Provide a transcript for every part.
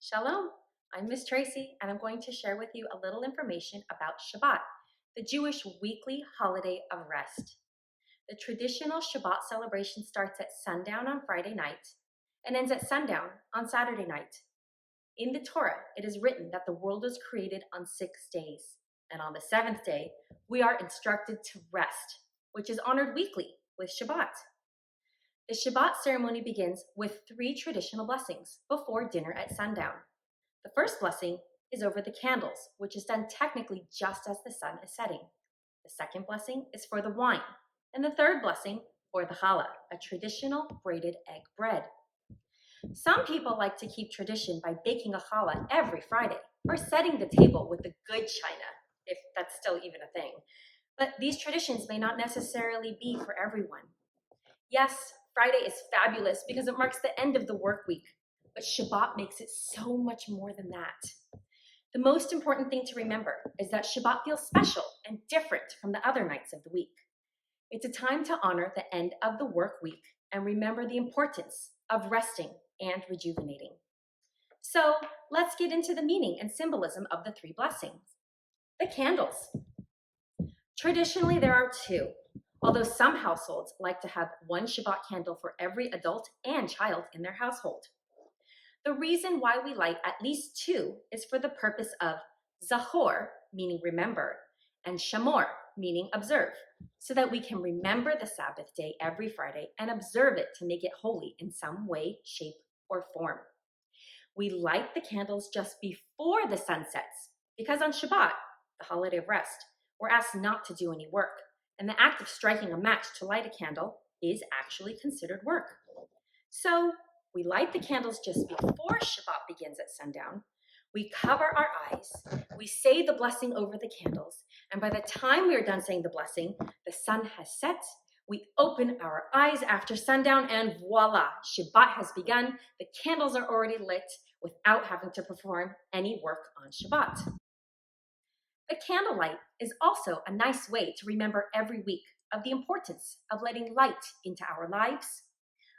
Shalom, I'm Miss Tracy, and I'm going to share with you a little information about Shabbat, the Jewish weekly holiday of rest. The traditional Shabbat celebration starts at sundown on Friday night and ends at sundown on Saturday night. In the Torah, it is written that the world was created on 6 days, and on the seventh day, we are instructed to rest, which is honored weekly with Shabbat. The Shabbat ceremony begins with 3 traditional blessings before dinner at sundown. The first blessing is over the candles, which is done technically just as the sun is setting. The second blessing is for the wine, and the third blessing for the challah, a traditional braided egg bread. Some people like to keep tradition by baking a challah every Friday or setting the table with the good china, if that's still even a thing. But these traditions may not necessarily be for everyone. Yes, Friday is fabulous because it marks the end of the work week, but Shabbat makes it so much more than that. The most important thing to remember is that Shabbat feels special and different from the other nights of the week. It's a time to honor the end of the work week and remember the importance of resting and rejuvenating. So let's get into the meaning and symbolism of the 3 blessings. The candles. Traditionally, there are 2. Although some households like to have 1 Shabbat candle for every adult and child in their household. The reason why we light at least 2 is for the purpose of zachor, meaning remember, and shamor, meaning observe, so that we can remember the Sabbath day every Friday and observe it to make it holy in some way, shape, or form. We light the candles just before the sun sets because on Shabbat, the holiday of rest, we're asked not to do any work. And the act of striking a match to light a candle is actually considered work. So we light the candles just before Shabbat begins at sundown. We cover our eyes, we say the blessing over the candles, and by the time we are done saying the blessing, the sun has set, we open our eyes after sundown, and voila, Shabbat has begun. The candles are already lit without having to perform any work on Shabbat. The candlelight is also a nice way to remember every week of the importance of letting light into our lives,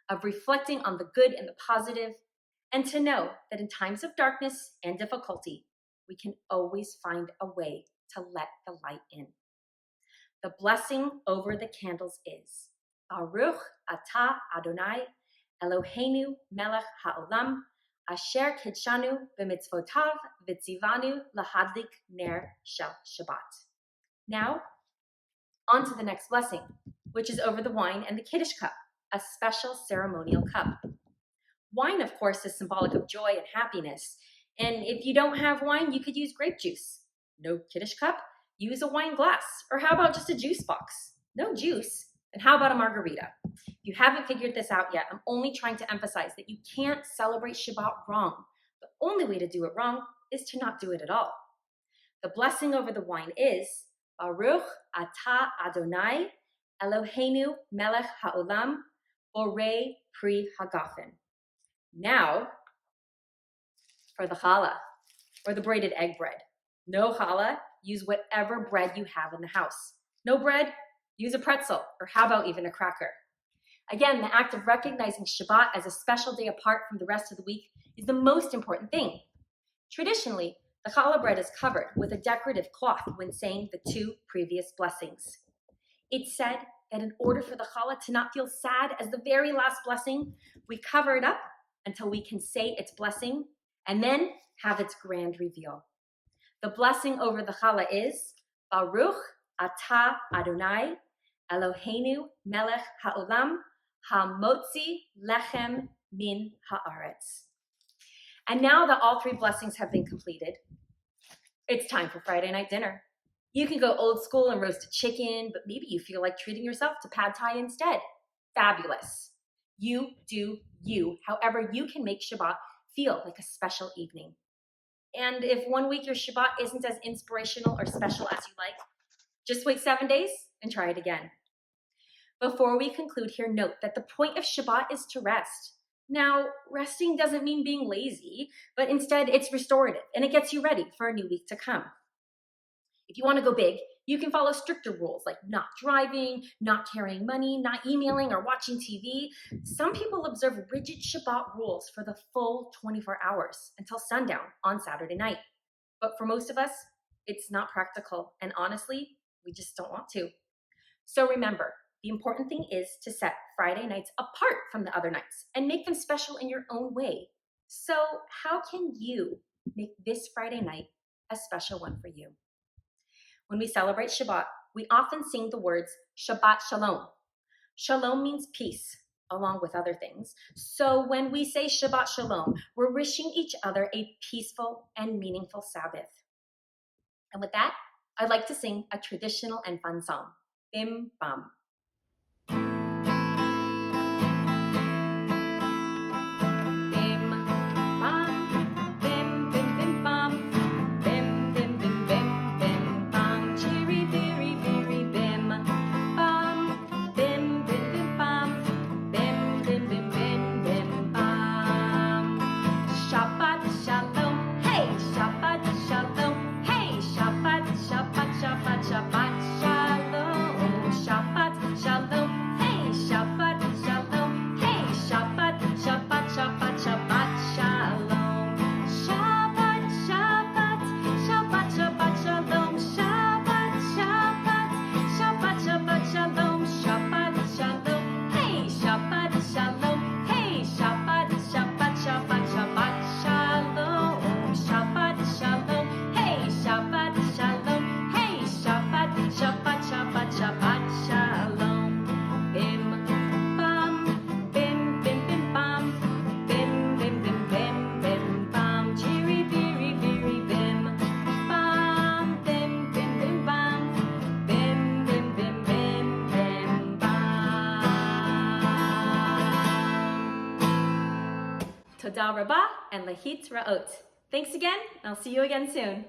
of reflecting on the good and the positive, and to know that in times of darkness and difficulty, we can always find a way to let the light in. The blessing over the candles is Baruch atah Adonai Eloheinu melech haolam Asher kidshanu b'mitzvotav v'tzivanu lahadlik ner shel Shabbat. Now, on to the next blessing, which is over the wine and the Kiddush cup, a special ceremonial cup. Wine, of course, is symbolic of joy and happiness, and if you don't have wine, you could use grape juice. No Kiddush cup? Use a wine glass, or how about just a juice box? No juice? And how about a margarita? If you haven't figured this out yet, I'm only trying to emphasize that you can't celebrate Shabbat wrong. The only way to do it wrong is to not do it at all. The blessing over the wine is Baruch atah Adonai Eloheinu melech haolam borei pri hagafen. Now, for the challah, or the braided egg bread. No challah, use whatever bread you have in the house. No bread, use a pretzel, or how about even a cracker? Again, the act of recognizing Shabbat as a special day apart from the rest of the week is the most important thing. Traditionally, the challah bread is covered with a decorative cloth when saying the 2 previous blessings. It's said that in order for the challah to not feel sad as the very last blessing, we cover it up until we can say its blessing and then have its grand reveal. The blessing over the challah is Baruch atah Adonai Eloheinu melech haolam hamotzi lechem min haaretz. And now that all 3 blessings have been completed, it's time for Friday night dinner. You can go old school and roast a chicken, but maybe you feel like treating yourself to pad thai instead. Fabulous. You do you, however you can make Shabbat feel like a special evening. And if one week your Shabbat isn't as inspirational or special as you like, just wait 7 days and try it again. Before we conclude here, note that the point of Shabbat is to rest. Now, resting doesn't mean being lazy, but instead it's restorative and it gets you ready for a new week to come. If you want to go big, you can follow stricter rules like not driving, not carrying money, not emailing or watching TV. Some people observe rigid Shabbat rules for the full 24 hours until sundown on Saturday night. But for most of us, it's not practical, and honestly, we just don't want to. So remember, the important thing is to set Friday nights apart from the other nights and make them special in your own way. So how can you make this Friday night a special one for you? When we celebrate Shabbat, we often sing the words Shabbat Shalom. Shalom means peace, along with other things. So when we say Shabbat Shalom, we're wishing each other a peaceful and meaningful Sabbath. And with that, I'd like to sing a traditional and fun song, Bim Bam. Toda Rabbah and Lahit Ra'ot. Thanks again, and I'll see you again soon.